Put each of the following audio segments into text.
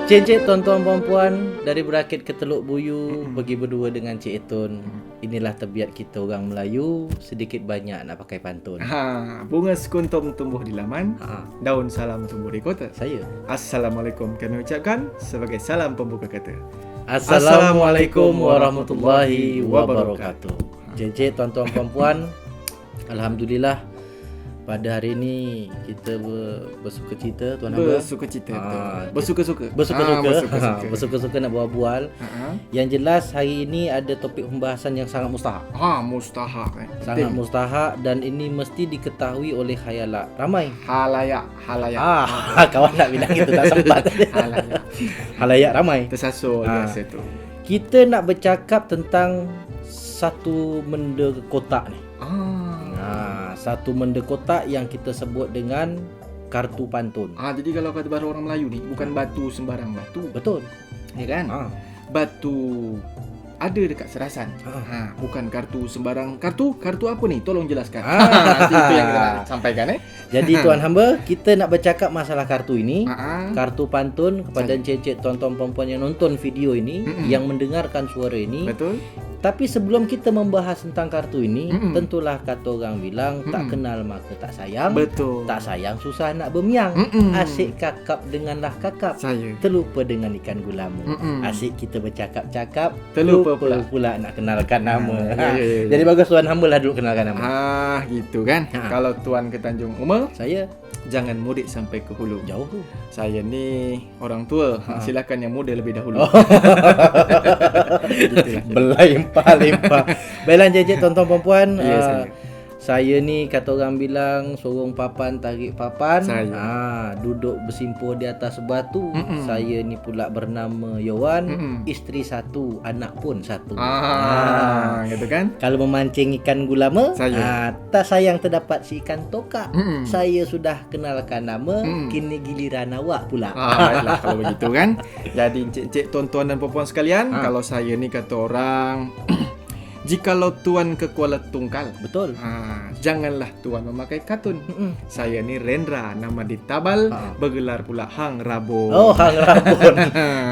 Cik tuan-tuan puan-puan, dari Berakit ke Teluk Buyu, pergi berdua dengan Cik Etun. Inilah tabiat kita orang Melayu, sedikit banyak nak pakai pantun. Bunga sekuntum tumbuh di laman, daun salam tumbuh di kota. Saya. Assalamualaikum kami ucapkan sebagai salam pembuka kata. Assalamualaikum warahmatullahi wabarakatuh. Cik tuan-tuan puan-puan, alhamdulillah pada hari ini kita bersukacita tuan hamba. Bersuka-suka nak bual-bual. Yang jelas hari ini ada topik pembahasan yang sangat mustahak. Mustahak. Sangat mustahak dan ini mesti diketahui oleh khayalak ramai. Halayak. Kawan nak bilang gitu tak sempat. Halayak ramai. Tersasul biasa tu. Kita nak bercakap tentang satu benda kotak ni. Satu benda kotak yang kita sebut dengan kartu pantun. Jadi kalau kata bahasa orang Melayu ni bukan batu sembarang batu. Betul. Ya kan? Batu ada dekat Serasan. Bukan kartu sembarang kartu. Kartu apa ni? Tolong jelaskan. Itu yang kita nak sampaikan Jadi tuan hamba, kita nak bercakap masalah kartu ini. Kartu pantun kepada encik-encik tuan-tuan puan-puan yang nonton video ini, yang mendengarkan suara ini. Betul. Tapi sebelum kita membahas tentang kartu ini, tentulah kata orang bilang tak kenal maka tak sayang. Betul. Tak sayang susah nak bermiang. Asyik kakap denganlah kakap. Saya. Terlupa dengan ikan gulamu. Asyik kita bercakap-cakap, Terlupa pula nak kenalkan nama. Ya. Jadi bagus tuan hamba lah dulu kenalkan nama. Gitu kan. Kalau tuan ke Tanjung Uma, Saya jangan mudik sampai ke hulu. jauh tu. Saya ni orang tua. Silakan yang muda lebih dahulu. Lempah. Baiklah encik tuan-tuan puan-puan. Saya ni kata orang bilang sorong papan tarik papan. Duduk bersimpuh di atas batu. Saya ni pula bernama Yowan. Isteri satu, anak pun satu. Gitu kan. Kalau memancing ikan gulama, Saya. tak sayang terdapat si ikan tokak. Saya sudah kenalkan nama. Kini giliran awak pula. Baiklah kalau begitu kan. Jadi encik-encik tuan-tuan dan puan-puan sekalian, kalau saya ni kata orang jikalau tuan ke Kuala Tungkal, Betul. Janganlah tuan memakai katun. Saya ni Rendra, nama di Tabal, bergelar pula Hang Rabun. Hang Rabun.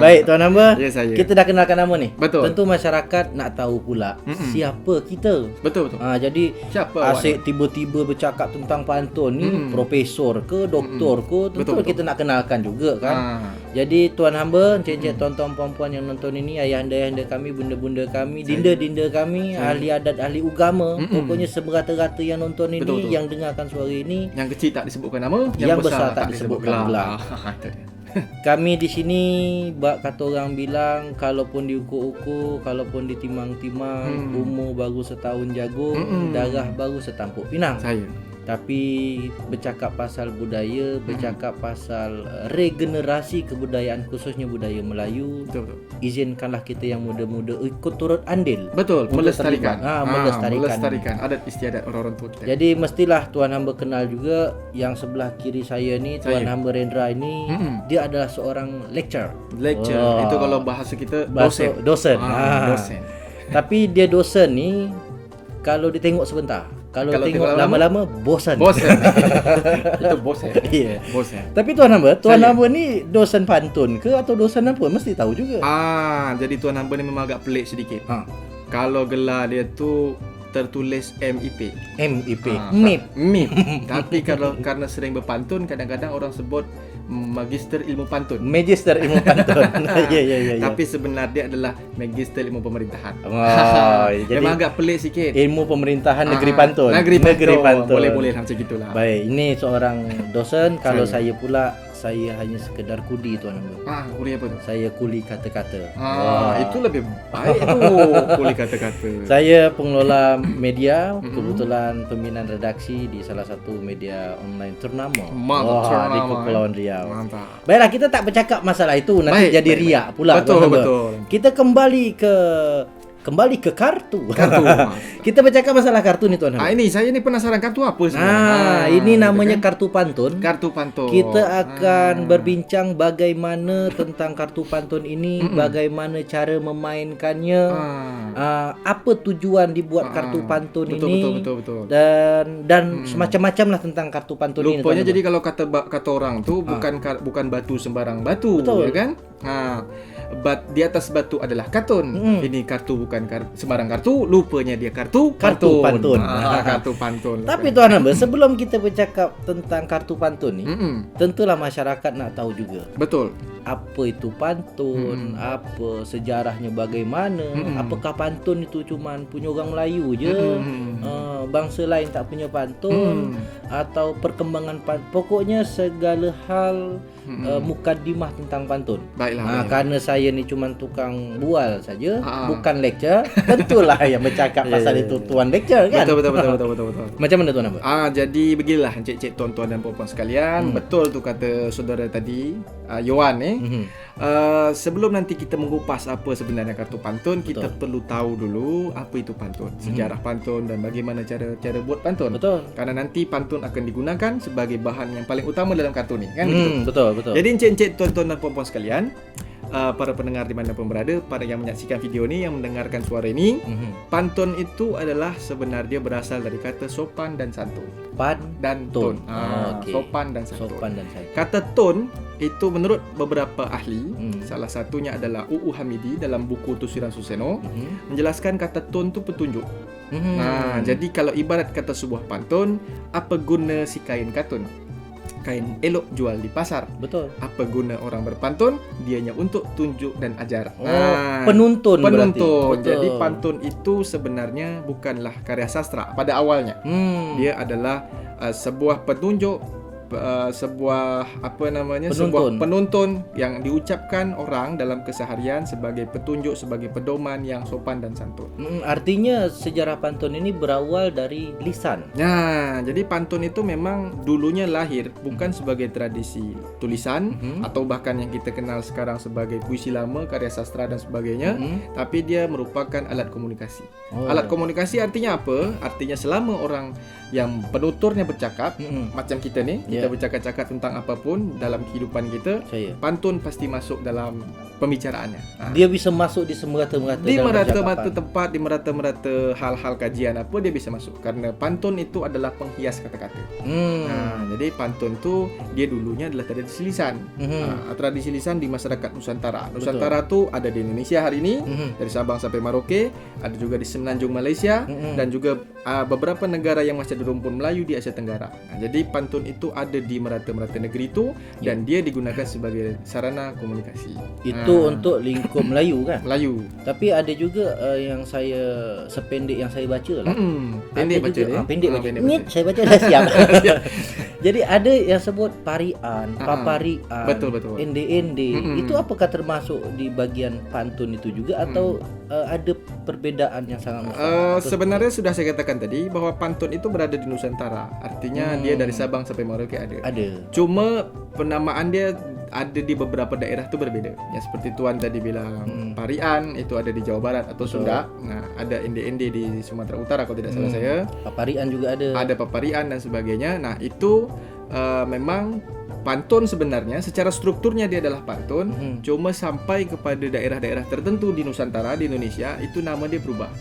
Baik tuan hamba, Ya, saya. kita dah kenalkan nama ni. Betul. Tentu masyarakat nak tahu pula siapa kita. Betul. Jadi Siapa asyik tiba-tiba bercakap tentang pantun ni, profesor ke, doktor ke, tentu Betul. kita nak kenalkan juga kan. Jadi tuan hamba, encik-encik tuan-tuan puan-puan yang nonton ini, ayahanda-ayahanda kami, bunda-bunda kami, dinda-dinda kami, ahli adat, ahli agama, pokoknya semerata-rata yang nonton ini, Betul. yang dengarkan suara ini, Yang kecil tak disebutkan nama, yang besar tak disebutkan gelar. Itu dia. Kami di sini kata orang bilang kalaupun diukur-ukur, kalaupun ditimang-timang, umur baru setahun jagung, darah baru setampuk pinang. Saya. Tapi bercakap pasal budaya, bercakap pasal regenerasi kebudayaan khususnya budaya Melayu, Betul. izinkanlah kita yang muda-muda ikut turut andil. Betul, Untuk melestarikan. terlibat. Melestarikan. adat istiadat orang-orang tua kita. Jadi mestilah tuan hamba kenal juga yang sebelah kiri saya ni, tuan hamba Rendra ini, dia adalah seorang lecturer. Itu kalau bahasa kita Dosen. Dosen. Tapi dia dosen ni kalau ditengok sebentar, kalau tengok lama-lama bosan. Itu bosen. Ya. Bosen. Tapi tuan hamba ni dosen pantun ke atau dosen apa? Mesti tahu juga. Jadi tuan hamba ni memang agak pelik sedikit. Kalau gelar dia tu tertulis MIP. MIP. Tapi karena sering berpantun, kadang-kadang orang sebut Magister Ilmu Pantun. Magister Ilmu Pantun. Ya. Tapi sebenarnya dia adalah Magister Ilmu Pemerintahan. Jadi memang agak pelik sikit. Ilmu Pemerintahan Negeri Pantun. Negeri Pantun. Boleh macam gitulah. Baik, ini seorang dosen. Kalau saya pula, saya hanya sekedar kudi tuan hamba. Kuli apa tu? Saya kuli kata-kata. Itu lebih baik tu. Kuli kata-kata. Saya pengelola media, kebetulan pembinaan redaksi di salah satu media online ternama. Di Kepulauan Riau. Mantap. Baiklah, kita tak bercakap masalah itu, nanti jadi riak pula. Betul. Kita kembali ke kembali ke kartu. Kartu. Kita bercakap masalah kartu nih Tuan Hamid. Ini saya ni penasaran kartu apa sebenarnya. Ini namanya kartu pantun. Kartu pantun. Kita akan berbincang bagaimana tentang kartu pantun ini, bagaimana cara memainkannya, apa tujuan dibuat kartu pantun ini, betul. dan semacam-macam lah tentang kartu pantun ini. Rupanya jadi kalau kata orang tuh bukan batu sembarang batu, betul. ya kan? Di atas batu adalah kartun. Ini kartu bukan sembarang kartu, lupanya dia kartu pantun. Kartu pantun. Tapi Tuan Hamid, sebelum kita bercakap tentang kartu pantun ni, tentulah masyarakat nak tahu juga. Betul. Apa itu pantun, apa sejarahnya bagaimana, apakah pantun itu cuman punya orang Melayu je, bangsa lain tak punya pantun, atau perkembangan pantun. Pokoknya segala hal mukadimah tentang pantun. Baiklah. Karena saya ni cuma tukang bual saja, bukan lecture. Tentulah yang bercakap pasal itu tuan lecture kan. Betul. Macam mana Tuan Hamid? Jadi beginilah encik-encik, tuan-tuan dan puan-puan sekalian. Betul tu kata saudara tadi, Yohan ni. Sebelum nanti kita mengupas apa sebenarnya kartu pantun, kita perlu tahu dulu apa itu pantun, sejarah pantun dan bagaimana cara buat pantun. Betul. Karena nanti pantun akan digunakan sebagai bahan yang paling utama dalam kartu ni, kan? Betul. Jadi encik-encik, tuan-tuan dan puan-puan sekalian, para pendengar di mana pun berada, para yang menyaksikan video ni, yang mendengarkan suara ini, pantun itu adalah sebenarnya berasal dari kata sopan dan santun. Tun. Okay. Sopan dan santun. Kata tun itu menurut beberapa ahli, salah satunya adalah UU Hamidi dalam buku Tusiran Suseno, menjelaskan kata tun itu petunjuk. Jadi kalau ibarat kata sebuah pantun, apa guna si kain katun? Kain elok jual di pasar. Betul. Apa guna orang berpantun? Dianya untuk tunjuk dan ajar. Penuntun. Jadi pantun itu sebenarnya bukanlah karya sastra pada awalnya. Dia adalah sebuah petunjuk, sebuah penuntun yang diucapkan orang dalam keseharian sebagai petunjuk, sebagai pedoman yang sopan dan santun. Artinya sejarah pantun ini berawal dari lisan. Jadi pantun itu memang dulunya lahir bukan sebagai tradisi tulisan atau bahkan yang kita kenal sekarang sebagai puisi lama, karya sastra dan sebagainya, tapi dia merupakan alat komunikasi. Alat komunikasi artinya apa? Artinya selama orang yang penuturnya bercakap, macam kita ni, kita bercakap-cakap tentang apapun dalam kehidupan kita, pantun pasti masuk dalam pembicaraannya. Dia bisa masuk di semerata-merata, di merata-merata tempat, di merata-merata hal-hal kajian apa, dia bisa masuk karena pantun itu adalah penghias kata-kata. Jadi pantun tu dia dulunya adalah tradisi lisan. Tradisi lisan di masyarakat Nusantara. Nusantara tu ada di Indonesia hari ini, dari Sabang sampai Merauke, ada juga di Semenanjung Malaysia, dan juga beberapa negara yang masih ada rumpun Melayu di Asia Tenggara. Jadi pantun itu ada di merata-merata negeri itu, dan dia digunakan sebagai sarana komunikasi. Itu untuk lingkup Melayu kan? Melayu. Tapi ada juga yang saya sependek yang saya baca lah. Pendek baca dia. Pendek baca. Saya baca dah siap. Jadi ada yang sebut parian, paparian, betul. ende. Itu apakah termasuk di bagian pantun itu juga atau ada perbedaan yang sangat besar? Sebenarnya sudah saya katakan tadi bahwa pantun itu berada di Nusantara. Artinya dia dari Sabang sampai Merauke ada. Cuma penamaan dia ada di beberapa daerah itu berbeda. Ya seperti tuan tadi bilang, parian itu ada di Jawa Barat atau Sunda. Ada ende-ende di Sumatera Utara kalau tidak salah saya. Paparian juga ada. Ada paparian dan sebagainya. Nah, itu memang pantun sebenarnya secara strukturnya dia adalah pantun, cuma sampai kepada daerah-daerah tertentu di Nusantara, di Indonesia, itu nama dia berubah.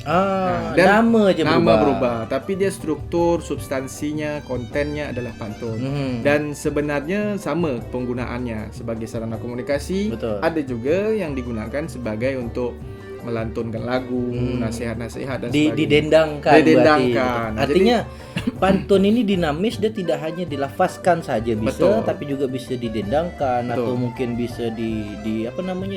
Nama berubah, tapi dia struktur, substansinya, kontennya adalah pantun. Dan sebenarnya sama penggunaannya sebagai sarana komunikasi. Ada juga yang digunakan sebagai untuk melantunkan lagu, nasihat-nasihat dan sebagainya. Didendangkan. Artinya pantun ini dinamis, dia tidak hanya dilafazkan saja bisa, tapi juga bisa didendangkan atau mungkin bisa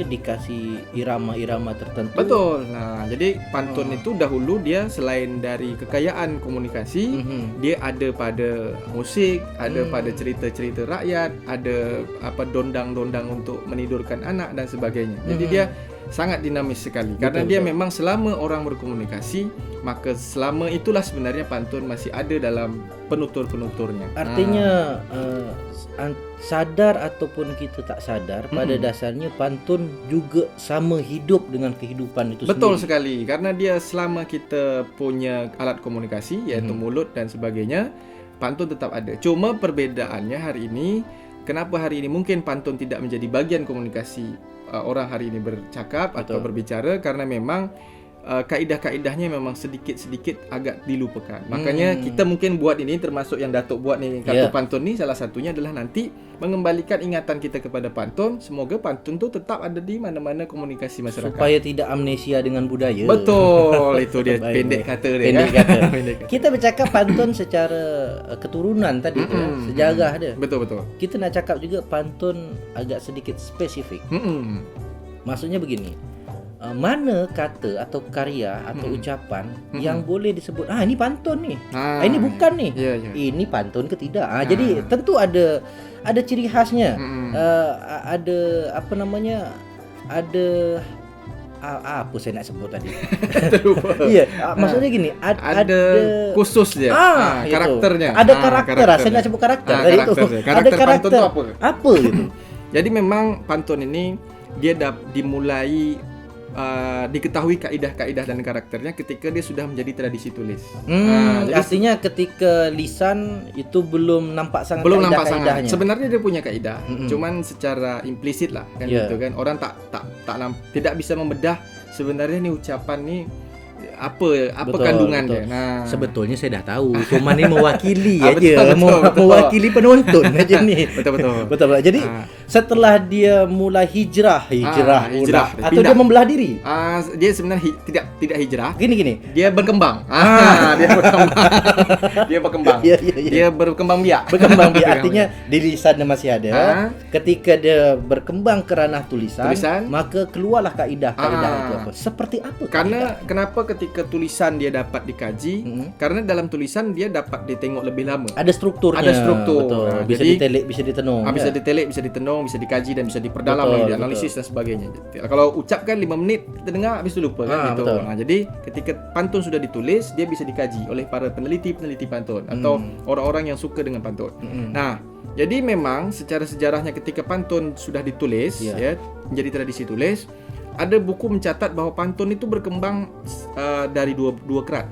dikasih irama-irama tertentu. Betul. Nah, jadi pantun itu dahulu dia selain dari kekayaan komunikasi, dia ada pada musik, ada pada cerita-cerita rakyat, ada dondang-dondang untuk menidurkan anak dan sebagainya. Jadi dia sangat dinamis sekali. Karena dia memang selama orang berkomunikasi, maka selama itulah sebenarnya pantun masih ada dalam penutur-penuturnya. Artinya sadar ataupun kita tak sadar, pada dasarnya pantun juga sama hidup dengan kehidupan itu Betul sendiri. sekali. Karena dia selama kita punya alat komunikasi iaitu mulut dan sebagainya, pantun tetap ada. Cuma perbedaannya hari ini, kenapa hari ini mungkin pantun tidak menjadi bagian komunikasi orang hari ini bercakap atau berbicara, karena memang kaedah-kaedahnya memang sedikit-sedikit agak dilupakan. Makanya kita mungkin buat ini, termasuk yang Datuk buat ni kartu pantun ni, salah satunya adalah nanti mengembalikan ingatan kita kepada pantun. Semoga pantun tu tetap ada di mana-mana komunikasi masyarakat. Supaya tidak amnesia dengan budaya. Betul, itu dia pendek kata dia. Pendek kata. Kita bercakap pantun secara keturunan tadi tu, sejarah dia. Betul. Kita nak cakap juga pantun agak sedikit spesifik. Maksudnya begini. Mana kata atau karya atau ucapan yang boleh disebut ini pantun ni. Ini bukan ni. Ini pantun ke tidak. Jadi tentu ada ciri khasnya. Ada apa namanya? Ada apa saya nak sebut tadi? Maksudnya gini, ada khusus dia. Karakternya. Ada karakter. Saya nak sebut karakter. Karakter pantun tu apa? Apa gitu. Jadi memang pantun ini dia dimulai diketahui kaedah-kaedah dan karakternya ketika dia sudah menjadi tradisi tulis. Jadi artinya ketika lisan itu belum nampak sangat kaedah-kaedahnya. Sebenarnya dia punya kaedah, cuman secara implisit lah kan gitu kan. Orang tidak bisa membedah sebenarnya ni ucapan ni apa kandungan dia. Sebetulnya saya dah tahu, cuma ni mewakili aja, mewakili penonton aja ni. Betul. Jadi setelah dia mulai hijrah atau dia membelah diri. Dia sebenarnya tidak hijrah. Gini. Dia berkembang. Dia berkembang. Dia berkembang biak. Artinya di lisan dia masih ada. Ketika dia berkembang ke ranah tulisan, maka keluarlah kaedah-kaedah itu apa. Seperti apa? Kenapa ketika tulisan dia dapat dikaji, karena dalam tulisan dia dapat ditengok lebih lama. Ada strukturnya. Betul. Bisa ditelik, bisa ditenung. Bisa ditelik, bisa ditenung, bisa dikaji dan bisa diperdalam, dianalisis dan sebagainya. Kalau ucapkan 5 minit kita dengar habis itu lupa kan gitu. Jadi ketika pantun sudah ditulis, dia bisa dikaji oleh para peneliti pantun atau orang-orang yang suka dengan pantun. Nah, jadi memang secara sejarahnya ketika pantun sudah ditulis menjadi tradisi tulis, ada buku mencatat bahawa pantun itu berkembang dari dua kerat.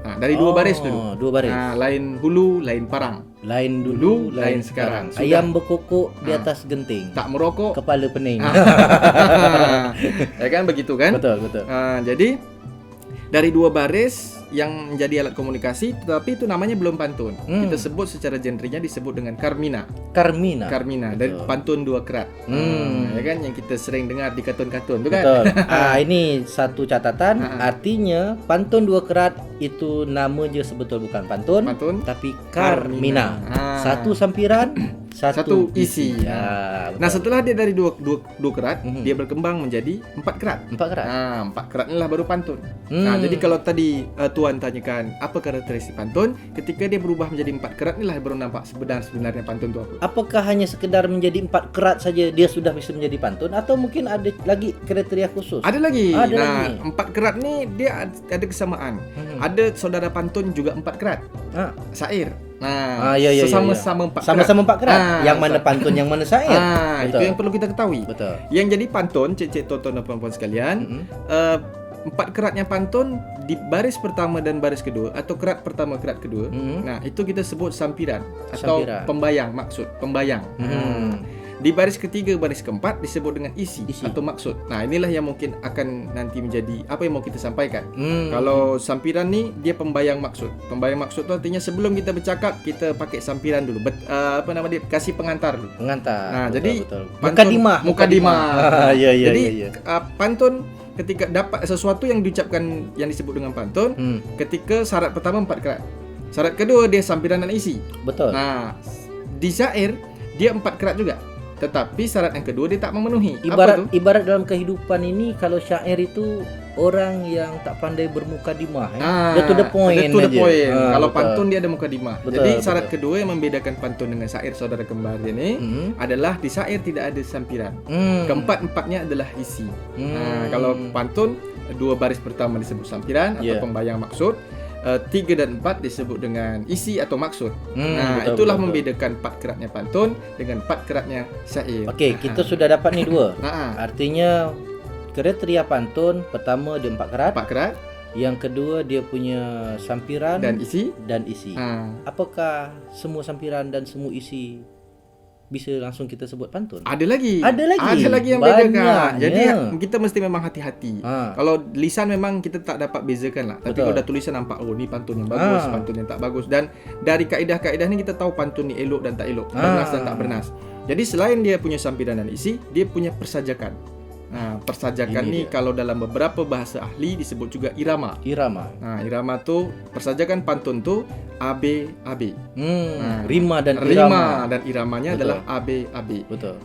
Dari dua baris dulu. Dua baris. Lain hulu, lain parang. Lain dulu, lain sekarang. Ayam berkokok di atas genting. Tak merokok, kepala pening. Ya kan begitu kan? Betul. Jadi dari dua baris yang menjadi alat komunikasi, tetapi itu namanya belum pantun. Kita sebut secara genrenya disebut dengan karmina. Dari pantun dua kerat. Ya kan yang kita sering dengar di kartun-kartun tu kan. Betul. Ini satu catatan, artinya pantun dua kerat itu nama je sebetul bukan pantun. Tapi karmina. Satu sampiran, satu isi. Nah, setelah dia dari dua kerat, dia berkembang menjadi 4 kerat. 4 kerat inilah baru pantun. Jadi kalau tadi Tuan tanyakan apa karakteristik pantun, ketika dia berubah menjadi 4 kerat inilah baru nampak sebenarnya pantun itu apa. Apakah hanya sekedar menjadi 4 kerat saja dia sudah bisa menjadi pantun, atau mungkin ada lagi kriteria khusus? Ada lagi. 4 kerat ni dia ada kesamaan. Ada saudara pantun juga 4 kerat. Syair. Sama-sama 4 kerat. Sama-sama 4 kerat. Yang mana pantun, yang mana syair. Itu yang perlu kita ketahui. Betul. Yang jadi pantun, cik-cik tonton dan puan-puan sekalian, 4 keratnya pantun di baris pertama dan baris kedua, atau kerat pertama kerat kedua. Nah, itu kita sebut sampiran atau pembayang, maksud pembayang. Di baris ketiga, baris keempat disebut dengan isi atau maksud. Nah, inilah yang mungkin akan nanti menjadi apa yang mau kita sampaikan. Kalau sampiran ni dia pembayang maksud. Pembayang maksud tu artinya sebelum kita bercakap kita pakai sampiran dulu. Kasih pengantar dulu. Nah, jadi mukadimah. Jadi pantun ketika dapat sesuatu yang diucapkan yang disebut dengan pantun, ketika syarat pertama 4 kerat. Syarat kedua dia sampiran dan isi. Betul. Nah, di syair dia 4 kerat juga. Tetapi syarat yang kedua dia tak memenuhi. Ibarat dalam kehidupan ini, kalau syair itu orang yang tak pandai bermukadimah. Dia to the point. Dia to the aja. point. Kalau Betul. pantun dia ada mukadimah. Betul, Jadi syarat betul. kedua yang membedakan pantun dengan syair saudara kembar ini adalah di syair tidak ada sampiran. Keempat-empatnya adalah isi. Kalau pantun 2 baris pertama disebut sampiran atau pembayang maksud. 3 dan 4 disebut dengan isi atau maksud. Betul, Itulah betul. membedakan 4 keratnya pantun dengan 4 keratnya syair. Okey, kita sudah dapat ni 2. Nah, Artinya kriteria pantun pertama dia 4 kerat, 4 kerat yang kedua dia punya sampiran dan isi. isi. Apakah semua sampiran dan semua isi bisa langsung kita sebut pantun? Ada lagi yang Banyaknya. bedakan. Jadi kita mesti memang hati-hati. Kalau lisan memang kita tak dapat bezakan lah. Tapi Betul. kalau dah tulisan nampak ni pantun yang bagus, pantun yang tak bagus. Dan dari kaedah-kaedah ni kita tahu pantun ni elok dan tak elok, bernas dan tak bernas. Jadi selain dia punya sampiran dan isi, dia punya persajakan. Persajakan ni kalau dalam beberapa bahasa ahli disebut juga irama. Irama tu persajakan pantun tu AB. Rima dan irama. Rima dan iramanya Betul. adalah AB. Betul.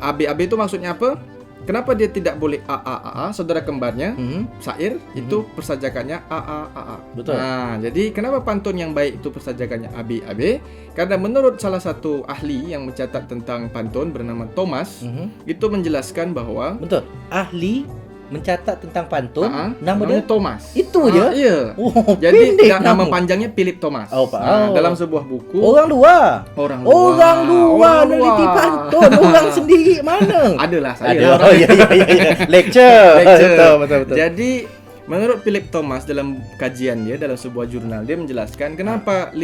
AB itu maksudnya apa? Kenapa dia tidak boleh AA? Saudara kembarnya syair itu persajakannya AA. Betul. Jadi kenapa pantun yang baik itu persajakannya AB? Karena menurut salah satu ahli yang mencatat tentang pantun bernama Thomas, itu menjelaskan bahwa Betul. Ahli mencatat tentang pantun, nama namanya dia Thomas. itu je. Iya. Oh, Jadi pendek nama panjangnya Philip Thomas. Dalam sebuah buku Orang luar Orang luar meneliti pantun. Orang sendiri mana? Adalah saya. Ada. Oh, ya. Lecture. Betul. Jadi menurut Philip Thomas dalam kajian dia dalam sebuah jurnal, dia menjelaskan kenapa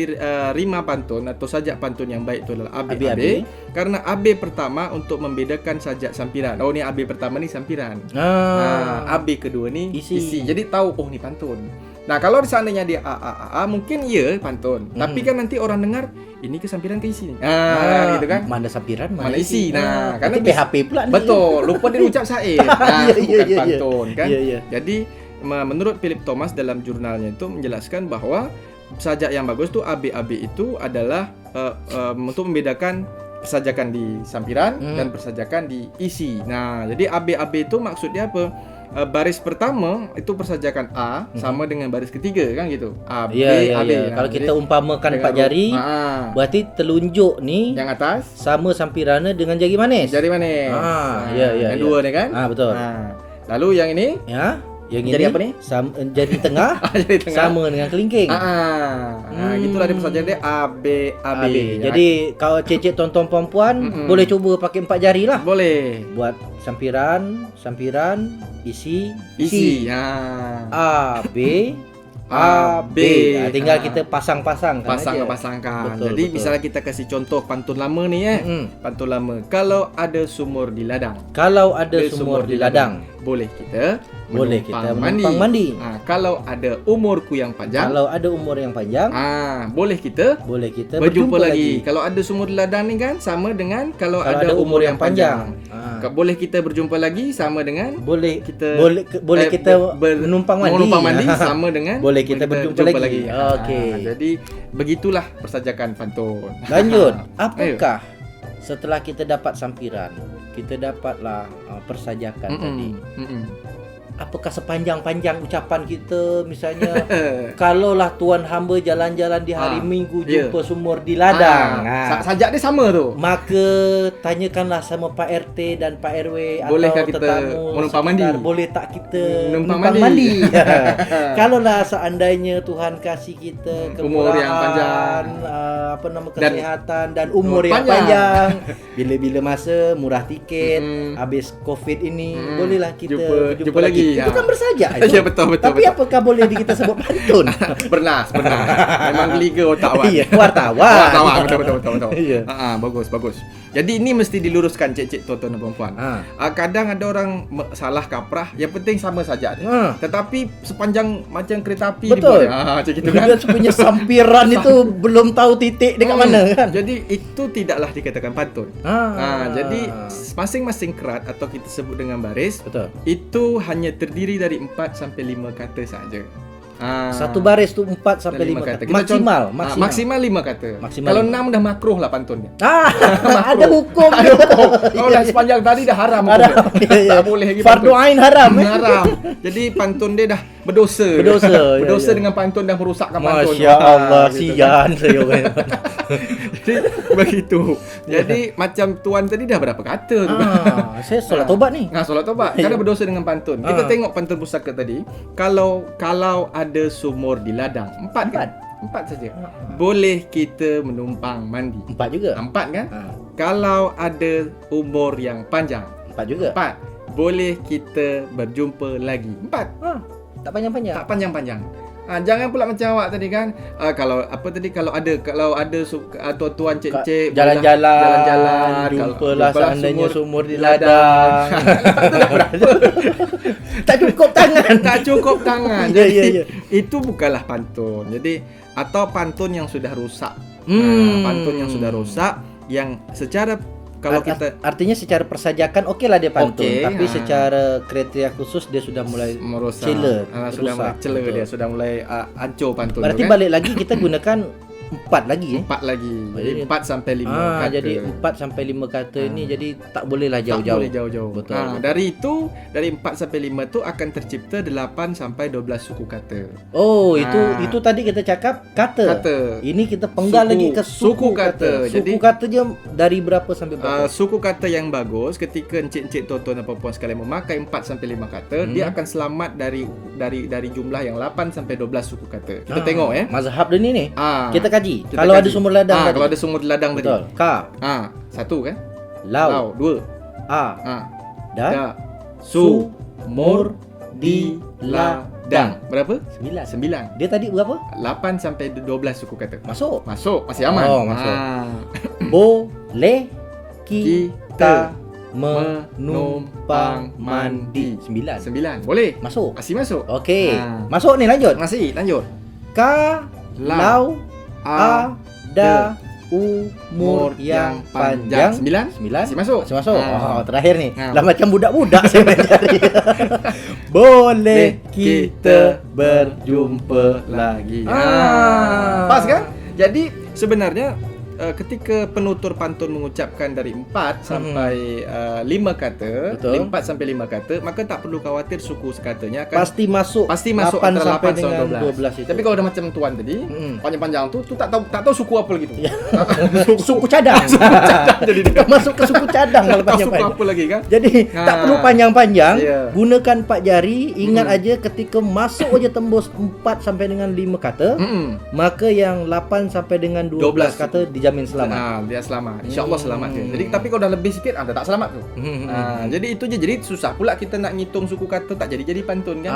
rima pantun atau sajak pantun yang baik itu adalah AB. Karena AB pertama untuk membedakan sajak sampiran. Oh, ni AB pertama ni sampiran. AB kedua ni isi. Jadi tahu ni pantun. Nah, kalau seandainya dia AA mungkin ya pantun. Tapi kan nanti orang dengar ini ke sampiran ke isi ni. Gitu kan? Mana sampiran, Mana isi. Nah, karena PHP pula ni. betul, lupa dia ucap syair. Bukan pantun kan. Ya. Jadi menurut Philip Thomas dalam jurnalnya itu menjelaskan bahwa sajak yang bagus tu AB itu adalah untuk membedakan persajakan di sampiran dan persajakan di isi. Nah, jadi AB itu maksudnya apa? Baris pertama itu persajakan A sama dengan baris ketiga kan gitu. AB. Ya. Nah, kalau kita umpamakan 4 jari, berarti telunjuk ni yang atas sama sampirannya dengan jari manis. jari manis. Ya. Yang dua ni kan? Betul. Lalu yang ini Ya. Yang jari ini apa ni? Jari tengah jari tengah. sama dengan kelingking. Gitulah dia persajakan dia AB. Jadi kalau cecek tonton perempuan boleh cuba pakai 4 jari lah. Boleh. Buat sampiran, isi. A B. Tinggal kita pasang-pasangkan aja. Pasangkan. Betul, Jadi betul. misalnya kita kasih contoh pantun lama ni Pantun lama. Kalau ada sumur di ladang. Kalau ada sumur di ladang, boleh kita menumpang mandi. Kalau ada umurku yang panjang. Kalau ada umur yang panjang, boleh kita berjumpa lagi. Kalau ada sumur di ladang ni kan sama dengan kalau ada umur yang panjang. Boleh kita berjumpa lagi sama dengan Boleh kita menumpang mandi mandi. sama dengan boleh kita berjumpa lagi. Okey. Jadi begitulah persajakan pantun. Lanjut. Ayo. Apakah setelah kita dapat sampiran, kita dapatlah persajakan tadi. Apakah sepanjang-panjang ucapan kita misalnya kalaulah tuan hamba jalan-jalan di hari Minggu jumpa sumur di ladang. Sajak dia sama tu. Maka tanyakanlah sama Pak RT dan Pak RW Bolehkah atau kita tetamu menumpang sekitar, mandi? boleh tak kita Numpang numpang mandi? mandi? Kalaulah seandainya Tuhan kasih kita Umur yang panjang. kesihatan dan umur yang panjang. Bila-bila masa murah tiket, habis Covid ini, bolehlah kita jumpa lagi. Itu kan bersajak itu. Ya, betul. Tapi apakah boleh kita sebut pantun? Bernas. Memang geliga otak awak. Iya, wartawan. Betul. Iya. Bagus. Jadi ini mesti diluruskan cik-cik tuan-tuan dan puan. Kadang ada orang salah kaprah, yang penting sama saja dia. Tetapi sepanjang macam kereta api Betul. macam gitu kan. Dia punya sampiran itu belum tahu titik dekat mana kan. Jadi itu tidaklah dikatakan pantun. Jadi masing-masing kerat atau kita sebut dengan baris, Betul. itu hanya terdiri dari 4 sampai 5 kata saja. Satu baris tu 4 sampai 5 kata. Maksimal. Maksimal 5 kata. Kalau 6 dah makruh lah pantunnya. Ada hukum. Kalau dah sepanjang tadi dah haram. Tak boleh lagi. Fardu ain haram. Haram. Jadi pantun dia dah berdosa. Berdosa dengan pantun dah merosakkan pantun. Masya Allah, sian saya. Jadi begitu. Jadi macam tuan tadi dah berapa kata tu. Saya solat tobat ni. Solat tobat kerana berdosa dengan pantun. Kita tengok pantun pusaka tadi. Kalau ada sumur di ladang, 4 kan? 4 saja. Boleh kita menumpang mandi. 4 juga. 4 kan? Kalau ada umur yang panjang, 4 juga. 4. Boleh kita berjumpa lagi. 4. Tak panjang-panjang. Tak panjang-panjang. Jangan pula macam awak tadi kan. Kalau ada tuan-tuan cik-cik jalan-jalan, jumpalah seandainya sumur di ladang. Tak cukup tangan. Jadi itu bukanlah pantun. Jadi atau pantun yang sudah rusak. Pantun yang sudah rusak yang secara kalau artinya secara persajakan okeylah dia pantun, tapi secara kriteria khusus dia sudah mulai merosak. Sudah mulai cela dia, sudah mulai hancur pantun. Berarti kan? Balik lagi kita gunakan 4 lagi. 4 lagi. Jadi 4 sampai 5 kata. Jadi 4 sampai 5 kata ini jadi tak bolehlah jauh-jauh. Tak boleh jauh-jauh. Betul. Dari 4 sampai 5 tu akan tercipta 8 sampai 12 suku kata. Itu tadi kita cakap kata. Ini kita penggal lagi ke suku kata. Jadi suku kata je dari berapa sampai berapa? Suku kata yang bagus ketika encik-encik tuan-tuan dan puan-puan sekalian memakai 4 sampai 5 kata, dia akan selamat dari jumlah yang 8 sampai 12 suku kata. Kita tengok mazhab dia ni. Kita kaji. Kalau ada sumur ladang tadi. Kalau ada sumur ladang tadi. Betul. Ka. 1 kan? Lau. 2. Da. Sumur di ladang. Berapa? 9. Dia tadi berapa? 8 sampai 12 suku kata. Masuk. Masih aman. Masuk. Boleh kita menumpang mandi. 9. Boleh. Masuk. Masih masuk. Okey. Masuk ni, lanjut. Lanjut. Kalau ada umur yang panjang. 9. Masih masuk. Terakhir ni. Lah macam budak-budak saya mencari. Boleh kita berjumpa lagi. Pas kan? Jadi sebenarnya ketika penutur pantun mengucapkan dari 4 sampai 5 kata, 4 sampai 5 kata, maka tak perlu khawatir suku sekatanya akan pasti masuk 8 sampai 8 dengan 12 itu. Tapi kalau dah macam tuan tadi, panjang-panjang tu tak tahu suku apa lagi tu. Suku cadang. Jadi dia masuk ke suku cadang kalau panjang-panjang. Suku apa lagi kan? Jadi tak perlu panjang-panjang, gunakan 4 jari, ingat aja ketika masuk aja tembus 4 sampai dengan 5 kata, maka yang 8 sampai dengan 12 kata dijamin selamat. Dia selamat. InsyaAllah selamat dia. Jadi tapi kalau dah lebih sikit dah tak selamat tu. Jadi itu je. Jadi susah pula kita nak ngitung suku kata, tak jadi pantun kan.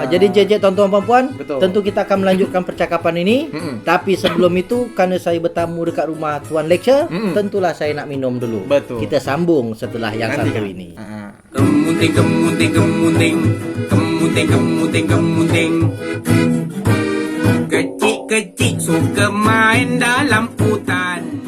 Jadi jejak tuan-tuan puan-puan, tentu kita akan melanjutkan percakapan ini. Tapi sebelum itu, kerana saya bertamu dekat rumah tuan lecture, tentulah saya nak minum dulu. Betul. Kita sambung setelah yang satu ini. Kemuting. Kecil-kecil suka main dalam hutan.